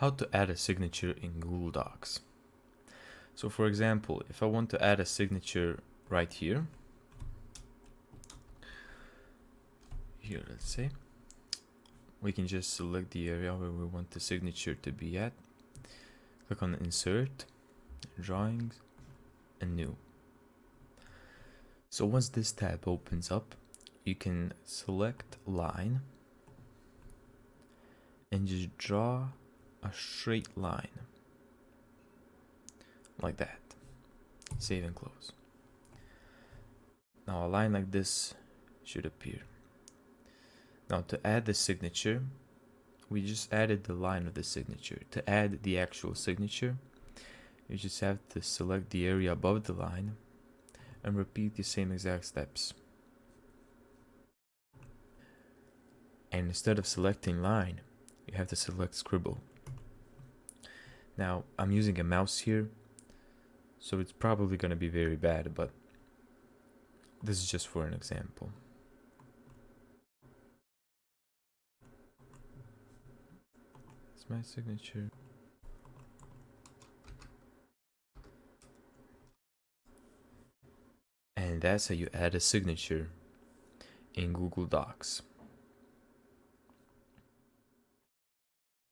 How to add a signature in Google Docs. So for example, if I want to add a signature right here, let's say, we can just select the area where we want the signature to be at. Click on Insert, Drawings, and New. So once this tab opens up, you can select Line and just draw a straight line like that. Save and close. Now a line like this should appear. Now to add the signature, we just added the line of the signature. To add the actual signature, you just have to select the area above the line and repeat the same exact steps. And instead of selecting line, you have to select scribble. Now I'm using a mouse here, so it's probably going to be very bad, but this is just for an example. It's my signature. And that's how you add a signature in Google Docs.